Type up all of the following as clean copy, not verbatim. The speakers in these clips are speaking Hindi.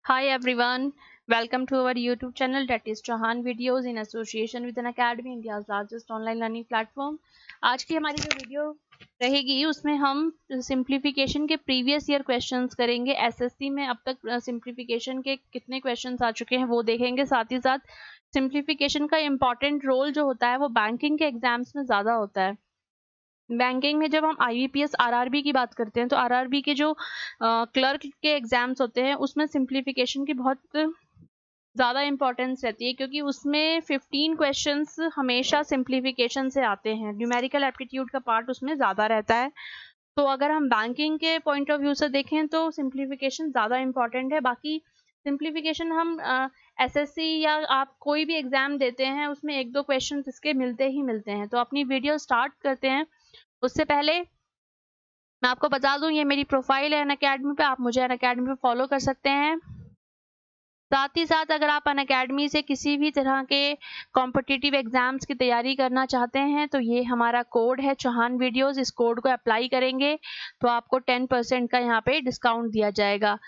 Hi everyone, welcome to our YouTube channel that is Chahan Videos in association with an Academy, India's largest online learning platform. आज की हमारी जो वीडियो रहेगी उसमें हम सिंप्लीफिकेशन के प्रीवियस ईयर क्वेश्चंस करेंगे। एसएससी में अब तक सिंप्लीफिकेशन के कितने क्वेश्चंस आ चुके हैं वो देखेंगे। साथ ही साथ सिंप्लीफिकेशन का इम्पॉर्टेंट रोल जो होता है वो बैंकिंग के एग्जाम्स में ज़्यादा होता है। बैंकिंग में जब हम आईबीपीएस आरआरबी की बात करते हैं तो आरआरबी के जो क्लर्क के एग्जाम्स होते हैं उसमें सिंप्लीफिकेशन की बहुत ज़्यादा इंपॉर्टेंस रहती है, क्योंकि उसमें 15 क्वेश्चंस हमेशा सिंप्लीफिकेशन से आते हैं। न्यूमेरिकल एप्टीट्यूड का पार्ट उसमें ज़्यादा रहता है। तो अगर हम बैंकिंग के पॉइंट ऑफ व्यू से देखें तो सिंप्लीफिकेशन ज़्यादा इंपॉर्टेंट है। बाकी सिंप्लीफिकेशन हम एसएससी या आप कोई भी एग्ज़ाम देते हैं उसमें एक दो क्वेश्चन इसके मिलते ही मिलते हैं। तो अपनी वीडियो स्टार्ट करते हैं। उससे पहले मैं आपको बता दूं, ये मेरी प्रोफाइल है अनअकैडमी पे, आप मुझे अनअकैडमी पे फॉलो कर सकते हैं। साथ ही साथ अगर आप अनअकैडमी से किसी भी तरह के कॉम्पिटिटिव एग्जाम्स की तैयारी करना चाहते हैं तो ये हमारा कोड है चौहान वीडियोस। इस कोड को अप्लाई करेंगे तो आपको 10% का यहाँ पे डिस्काउंट दिया जाएगा।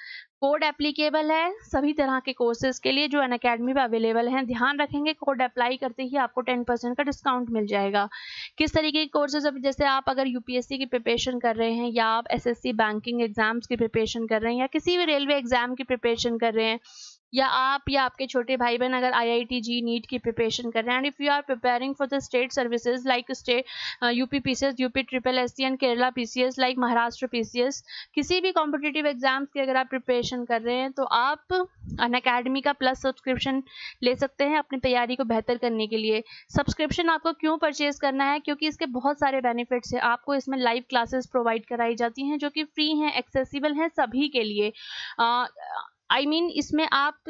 कोड एप्लीकेबल है सभी तरह के कोर्सेज के लिए जो अनअकैडमी पे अवेलेबल हैं। ध्यान रखेंगे कोड अप्लाई करते ही आपको 10% का डिस्काउंट मिल जाएगा। किस तरीके के कोर्सेज, अब जैसे आप अगर यूपीएससी की प्रिपरेशन कर रहे हैं या आप एसएससी बैंकिंग एग्जाम्स की प्रिपरेशन कर रहे हैं या किसी भी रेलवे एग्जाम की प्रिपरेशन कर रहे हैं, या आप या आपके छोटे भाई बहन अगर आईआईटी जी नीट की प्रिपरेशन कर रहे हैं, and if you are preparing for the state services like state UP PCS, UP triple SC and Kerala PCS, like Maharashtra PCS, किसी भी कॉम्पिटिटिव एग्जाम्स की अगर आप प्रिपरेशन कर रहे हैं तो आप अनअकैडमी का प्लस सब्सक्रिप्शन ले सकते हैं अपनी तैयारी को बेहतर करने के लिए। सब्सक्रिप्शन आपको क्यों परचेज करना है? क्योंकि इसके बहुत सारे बेनिफिट्स हैं। आपको इसमें लाइव क्लासेस प्रोवाइड कराई जाती हैं जो कि फ्री हैं, एक्सेसिबल हैं सभी के लिए। इसमें आप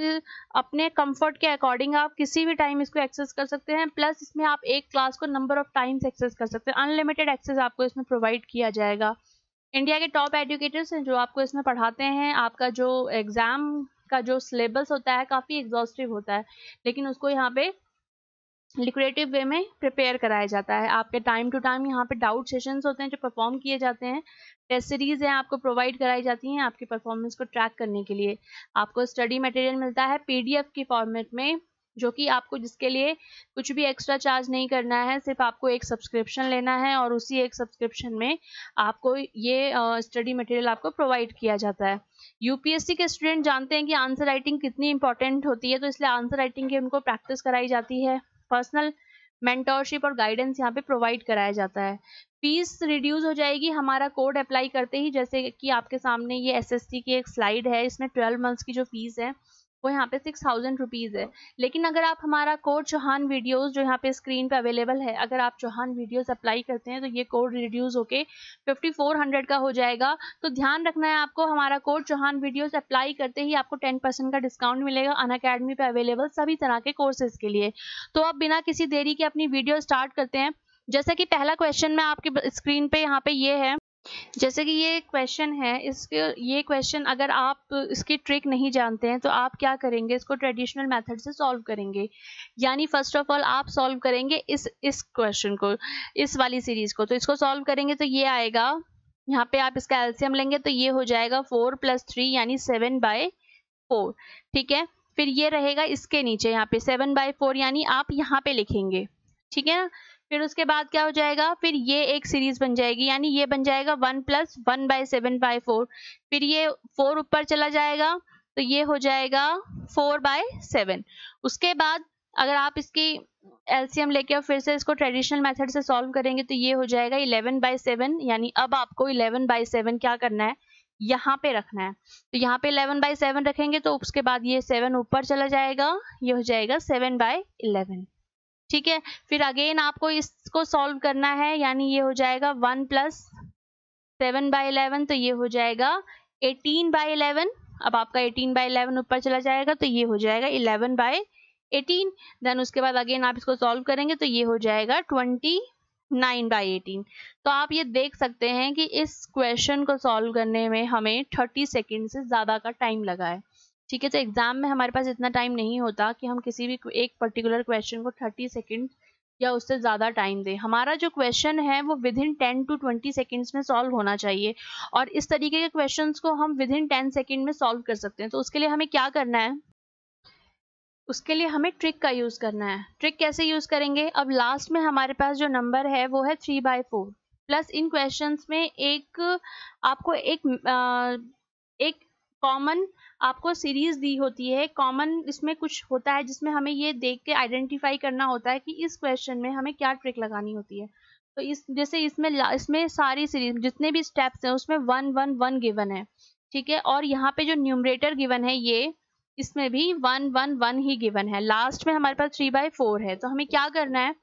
अपने कंफर्ट के अकॉर्डिंग आप किसी भी टाइम इसको एक्सेस कर सकते हैं। प्लस इसमें आप एक क्लास को नंबर ऑफ टाइम्स एक्सेस कर सकते हैं। अनलिमिटेड एक्सेस आपको इसमें प्रोवाइड किया जाएगा। इंडिया के टॉप एजुकेटर्स हैं जो आपको इसमें पढ़ाते हैं। आपका जो एग्जाम का जो सिलेबस होता है काफ़ी एग्जॉस्टिव होता है, लेकिन उसको यहाँ पे लिक्रेटिव वे में प्रिपेयर कराया जाता है। आपके टाइम टू टाइम यहाँ पे डाउट सेशंस होते हैं जो परफॉर्म किए जाते हैं। टेस्ट सीरीज हैं आपको प्रोवाइड कराई जाती हैं आपकी परफॉर्मेंस को ट्रैक करने के लिए। आपको स्टडी मटेरियल मिलता है पीडीएफ की फॉर्मेट में, जो कि आपको जिसके लिए कुछ भी एक्स्ट्रा चार्ज नहीं करना है, सिर्फ आपको एक सब्सक्रिप्शन लेना है और उसी एक सब्सक्रिप्शन में आपको ये स्टडी मटेरियल आपको प्रोवाइड किया जाता है। यूपीएससी के स्टूडेंट जानते हैं कि आंसर राइटिंग कितनी इंपॉर्टेंट होती है, तो इसलिए आंसर राइटिंग की उनको प्रैक्टिस कराई जाती है। पर्सनल मेंटोरशिप और गाइडेंस यहाँ पे प्रोवाइड कराया जाता है। फीस रिड्यूस हो जाएगी हमारा कोड अप्लाई करते ही। जैसे कि आपके सामने ये एसएससी की एक स्लाइड है, इसमें 12 मंथ्स की जो फीस है वो यहाँ पे 6000 रुपीज़ है। लेकिन अगर आप हमारा कोड चौहान वीडियोस जो यहाँ पे स्क्रीन पे अवेलेबल है, अगर आप चौहान वीडियोस अप्लाई करते हैं तो ये कोड रिड्यूस होके 5400 का हो जाएगा। तो ध्यान रखना है आपको, हमारा कोड चौहान वीडियोस अप्लाई करते ही आपको 10% का डिस्काउंट मिलेगा अनअकैडमी पे अवेलेबल सभी तरह के कोर्सेज के लिए। तो अब बिना किसी देरी के अपनी वीडियो स्टार्ट करते हैं। जैसा कि पहला क्वेश्चन मैं आपके स्क्रीन पे यहाँ पे ये है, जैसे कि ये क्वेश्चन है, ये क्वेश्चन अगर आप इसकी ट्रिक नहीं जानते हैं तो आप क्या करेंगे, इसको ट्रेडिशनल मेथड से सॉल्व करेंगे। यानी फर्स्ट ऑफ ऑल आप सॉल्व करेंगे इस क्वेश्चन को, इस वाली सीरीज को। तो इसको सॉल्व करेंगे तो ये आएगा, यहाँ पे आप इसका एलसीएम लेंगे तो ये हो जाएगा 4 + 3 यानी 7/4। ठीक है, फिर ये रहेगा इसके नीचे यहाँ पे 7/4 यानी आप यहाँ पे लिखेंगे। ठीक है ना, फिर उसके बाद क्या हो जाएगा, फिर ये एक सीरीज बन जाएगी, यानी ये बन जाएगा 1 + 1/7/4। फिर ये 4 ऊपर चला जाएगा तो ये हो जाएगा 4/7। उसके बाद अगर आप इसकी एलसीएम लेके और फिर से इसको ट्रेडिशनल मेथड से सॉल्व करेंगे तो ये हो जाएगा 11/7। यानी अब आपको 11/7 क्या करना है, यहाँ पे रखना है। तो यहाँ पे 11/7 रखेंगे तो उसके बाद ये 7 ऊपर चला जाएगा, ये हो जाएगा 7/11। ठीक है, फिर अगेन आपको इसको सॉल्व करना है, यानी ये हो जाएगा 1 + 7/11 तो ये हो जाएगा 18/11। अब आपका 18/11 ऊपर चला जाएगा तो ये हो जाएगा 11/18। देन उसके बाद अगेन आप इसको सॉल्व करेंगे तो ये हो जाएगा 29/18। तो आप ये देख सकते हैं कि इस क्वेश्चन को सॉल्व करने में हमें 30 सेकेंड से ज़्यादा का टाइम लगा है। ठीक है, तो एग्जाम में हमारे पास इतना टाइम नहीं होता कि हम किसी भी एक पर्टिकुलर क्वेश्चन को 30 सेकेंड या उससे ज़्यादा टाइम दे। हमारा जो क्वेश्चन है वो विद इन 10 to 20 सेकेंड्स में सॉल्व होना चाहिए, और इस तरीके के क्वेश्चंस को हम विद इन 10 सेकेंड में सॉल्व कर सकते हैं। तो उसके लिए हमें क्या करना है, उसके लिए हमें ट्रिक का यूज़ करना है। ट्रिक कैसे यूज़ करेंगे, अब लास्ट में हमारे पास जो नंबर है वो है 3/4, प्लस इन क्वेश्चंस में एक आपको एक कॉमन आपको सीरीज दी होती है, कॉमन इसमें कुछ होता है जिसमें हमें ये देख के आइडेंटिफाई करना होता है कि इस क्वेश्चन में हमें क्या ट्रिक लगानी होती है। तो इस जैसे इसमें सारी सीरीज जितने भी स्टेप्स हैं उसमें 1 1 1 गिवन है, ठीक है, और यहाँ पे जो न्यूमरेटर गिवन है ये, इसमें भी 1 1 1 ही गिवन है। लास्ट में हमारे पास 3/4 है, तो हमें क्या करना है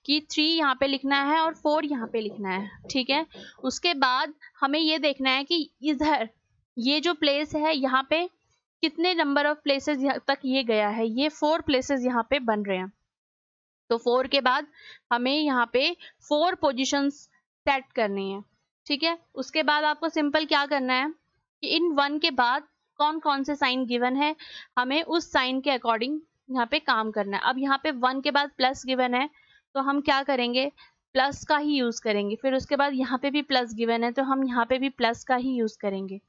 कि 3 यहाँ पे लिखना है और 4 यहाँ पे लिखना है, ठीक है। उसके बाद हमें ये देखना है कि इधर ये जो प्लेस है यहाँ पे कितने नंबर ऑफ प्लेसेस तक ये गया है, ये 4 प्लेसेस यहाँ पे बन रहे हैं। तो 4 के बाद हमें यहाँ पे 4 पोजीशंस सेट करनी है, ठीक है। उसके बाद आपको सिंपल क्या करना है कि इन 1 के बाद कौन कौन से साइन गिवन है, हमें उस साइन के अकॉर्डिंग यहाँ पे काम करना है। अब यहाँ पे 1 के बाद प्लस गिवन है तो हम क्या करेंगे, प्लस का ही यूज करेंगे। फिर उसके बाद यहाँ पे भी प्लस गिवन है तो हम यहाँ पे भी प्लस का ही यूज करेंगे।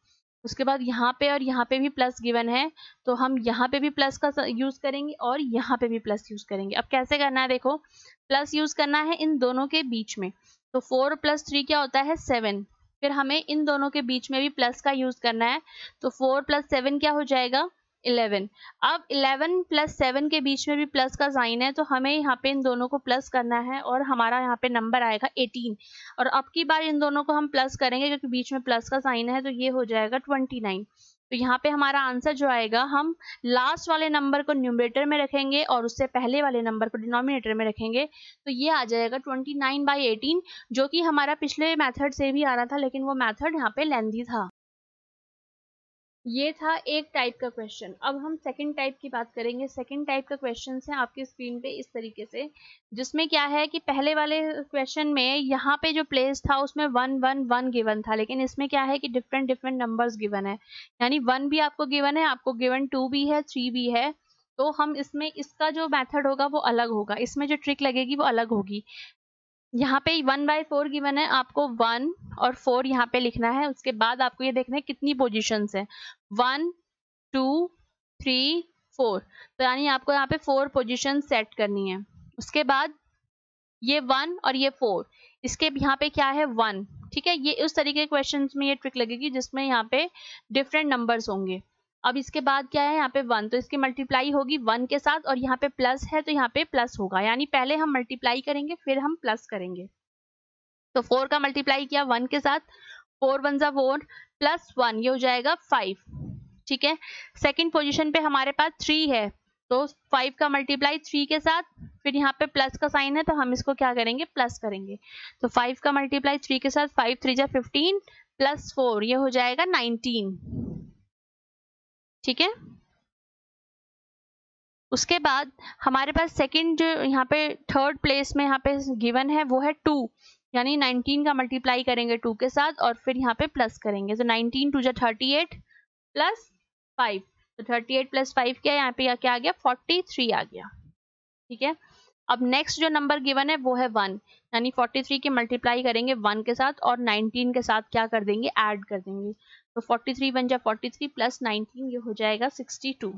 उसके बाद यहाँ पे और यहाँ पे भी प्लस गिवन है तो हम यहाँ पे भी प्लस का यूज करेंगे और यहाँ पे भी प्लस यूज करेंगे। अब कैसे करना है, देखो प्लस यूज करना है इन दोनों के बीच में, तो 4 + 3 क्या होता है 7। फिर हमें इन दोनों के बीच में भी प्लस का यूज करना है, तो 4 + 7 क्या हो जाएगा 11। अब 11 + 7 के बीच में भी प्लस का साइन है तो हमें यहाँ पे इन दोनों को प्लस करना है और हमारा यहाँ पे नंबर आएगा 18। और अब की बार इन दोनों को हम प्लस करेंगे क्योंकि बीच में प्लस का साइन है, तो ये हो जाएगा 29। तो यहाँ पे हमारा आंसर जो आएगा, हम लास्ट वाले नंबर को न्यूमरेटर में रखेंगे और उससे पहले वाले नंबर को डिनोमिनेटर में रखेंगे, तो ये आ जाएगा 29/18, जो कि हमारा पिछले मेथड से भी आ रहा था, लेकिन वो मेथड यहाँ पे लेंथी था। ये था एक टाइप का क्वेश्चन। अब हम सेकंड टाइप की बात करेंगे। सेकंड टाइप का क्वेश्चन है आपकी स्क्रीन पे इस तरीके से, जिसमें क्या है कि पहले वाले क्वेश्चन में यहाँ पे जो प्लेस था उसमें 1 1 1 गिवन था, लेकिन इसमें क्या है कि डिफरेंट डिफरेंट नंबर्स गिवन है, यानी 1 भी आपको गिवन है, आपको गिवन 2 भी है, 3 भी है। तो हम इसमें इसका जो मेथड होगा वो अलग होगा, इसमें जो ट्रिक लगेगी वो अलग होगी। यहाँ पे 1/4 गिवन है, आपको 1 और 4 यहाँ पे लिखना है। उसके बाद आपको ये देखना है कितनी पोजीशंस है, 1 2 3 4, तो यानी आपको यहाँ पे 4 पोजीशन सेट करनी है। उसके बाद ये 1 और ये 4, इसके यहाँ पे क्या है 1, ठीक है। ये उस तरीके के क्वेश्चंस में ये ट्रिक लगेगी जिसमें यहाँ पे डिफरेंट नंबर्स होंगे। अब इसके बाद क्या है यहाँ पे 1, तो इसकी मल्टीप्लाई होगी 1 के साथ, और यहाँ पे प्लस है तो यहाँ पे प्लस होगा, यानी पहले हम मल्टीप्लाई करेंगे फिर हम प्लस करेंगे। तो 4 का मल्टीप्लाई किया 1 के साथ, 4 1 = 4 प्लस 1 ये हो जाएगा 5, ठीक है। सेकंड पोजीशन पे हमारे पास 3 है, तो 5 का मल्टीप्लाई 3 के साथ, फिर यहाँ पे प्लस का साइन है तो हम इसको क्या करेंगे प्लस करेंगे। तो 5 का मल्टीप्लाई 3 के साथ, 5 3 = 15 प्लस 4 ये हो जाएगा 19, ठीक है। उसके बाद हमारे पास सेकंड जो यहाँ पे थर्ड प्लेस में यहाँ पे गिवन है वो है 2, यानी 19 का मल्टीप्लाई करेंगे 2 के साथ और फिर यहाँ पे प्लस करेंगे। तो 19 2 = 38 प्लस 5, तो 38 + 5 क्या यहाँ पे क्या आ गया 43 आ गया, ठीक है। अब नेक्स्ट जो नंबर गिवन है वो है 1, यानी 43 की मल्टीप्लाई करेंगे 1 के साथ और 19 के साथ क्या कर देंगे ऐड कर देंगे। तो 43 1 = 43 प्लस 19 ये हो जाएगा 62,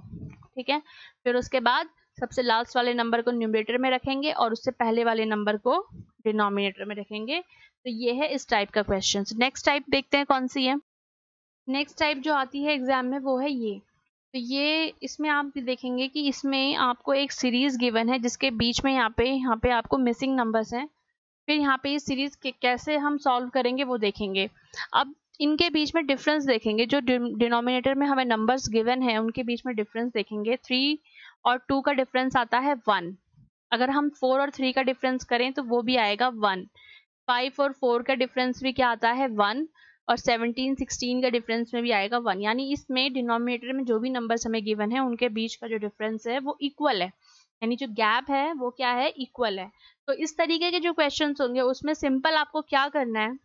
ठीक है। फिर उसके बाद सबसे लास्ट वाले नंबर को न्यूमरेटर में रखेंगे और उससे पहले वाले नंबर को डिनोमिनेटर में रखेंगे। तो ये है इस टाइप का क्वेश्चन। नेक्स्ट टाइप देखते हैं कौन सी है। नेक्स्ट टाइप जो आती है एग्जाम में वो है ये। तो ये इसमें आप देखेंगे कि इसमें आपको एक सीरीज गिवन है जिसके बीच में यहाँ पे आपको मिसिंग नंबर्स हैं। फिर यहाँ पे ये सीरीज कैसे हम सॉल्व करेंगे वो देखेंगे। अब इनके बीच में डिफरेंस देखेंगे, जो डिनोमिनेटर में हमें नंबर्स गिवन है उनके बीच में डिफरेंस देखेंगे। 3 और 2 का डिफरेंस आता है 1, अगर हम 4 और 3 का डिफरेंस करें तो वो भी आएगा 1। 5 और 4 का डिफरेंस भी क्या आता है 1, और 17 16 का डिफरेंस में भी आएगा 1, यानी इसमें डिनोमिनेटर में जो भी नंबर्स हमें गिवन है उनके बीच का जो डिफरेंस है वो इक्वल है, यानी जो गैप है वो क्या है इक्वल है। तो इस तरीके के जो क्वेश्चंस होंगे उसमें सिंपल आपको क्या करना है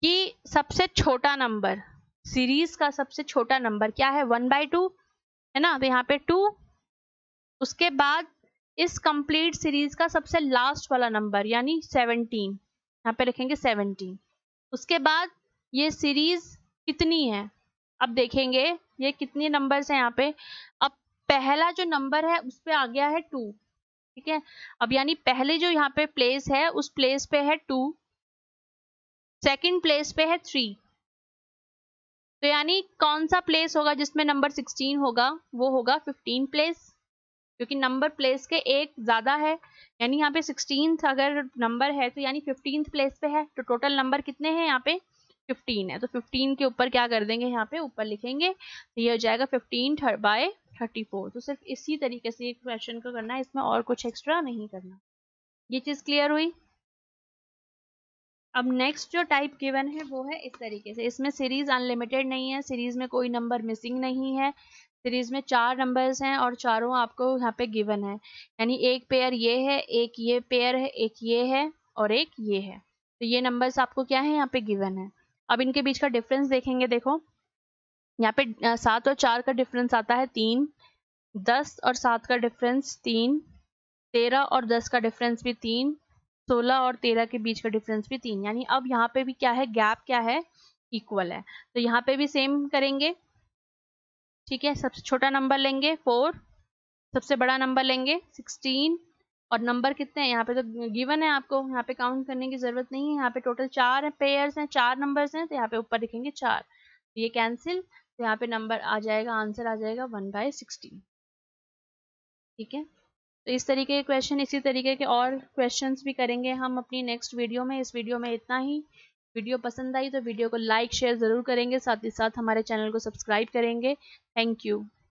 कि सबसे छोटा नंबर, सीरीज का सबसे छोटा नंबर क्या है 1/2 है ना, तो यहाँ पे 2, उसके बाद इस कंप्लीट सीरीज का सबसे लास्ट वाला नंबर यानी 17, यहाँ पे लिखेंगे 17। उसके बाद ये सीरीज कितनी है, अब देखेंगे ये कितने नंबर्स हैं यहाँ पे। अब पहला जो नंबर है उस पे आ गया है 2, ठीक है। अब यानी पहले जो यहाँ पे प्लेस है उस प्लेस पे है 2, सेकंड प्लेस पे है 3, तो यानी कौन सा प्लेस होगा जिसमें नंबर 16 होगा, वो होगा 15 प्लेस, क्योंकि नंबर प्लेस के एक ज्यादा है, यानी यहाँ पे 16th अगर नंबर है तो यानी 15th प्लेस पे है, तो टोटल नंबर कितने हैं यहाँ पे 15 है, तो 15 के ऊपर क्या कर देंगे, यहाँ पे ऊपर लिखेंगे, तो ये हो जाएगा 15/34। तो सिर्फ इसी तरीके से एक क्वेश्चन को करना है, इसमें और कुछ एक्स्ट्रा नहीं करना। ये चीज क्लियर हुई। अब नेक्स्ट जो टाइप गिवन है वो है इस तरीके से, इसमें सीरीज अनलिमिटेड नहीं है, सीरीज में कोई नंबर मिसिंग नहीं है, सीरीज में 4 नंबर्स हैं और चारों आपको यहाँ पे गिवन है, यानी एक पेयर ये है, एक ये पेयर है, एक ये है और एक ये है, तो ये नंबर्स आपको क्या है यहाँ पे गिवन है। अब इनके बीच का डिफरेंस देखेंगे, देखो यहाँ पे 7 और 4 का डिफरेंस आता है 3, 10 और 7 का डिफरेंस 3, 13 और 10 का डिफरेंस भी 3, 16 और 13 के बीच का डिफरेंस भी 3, यानी अब यहाँ पे भी क्या है, गैप क्या है, इक्वल है, तो यहाँ पे भी सेम करेंगे, ठीक है। सबसे छोटा नंबर लेंगे 4, सबसे बड़ा नंबर लेंगे 16, और नंबर कितने हैं यहाँ पे तो गिवन है, आपको यहाँ पे काउंट करने की जरूरत नहीं है, यहाँ पे टोटल 4 पेयर्स हैं, 4 नंबर्स हैं, तो यहाँ पे ऊपर लिखेंगे 4, तो ये कैंसिल, तो यहाँ पे नंबर आ जाएगा, आंसर आ जाएगा 1/16, ठीक है। तो इस तरीके के क्वेश्चन, इसी तरीके के और क्वेश्चंस भी करेंगे हम अपनी नेक्स्ट वीडियो में। इस वीडियो में इतना ही। वीडियो पसंद आई तो वीडियो को लाइक शेयर ज़रूर करेंगे, साथ ही साथ हमारे चैनल को सब्सक्राइब करेंगे। Thank you.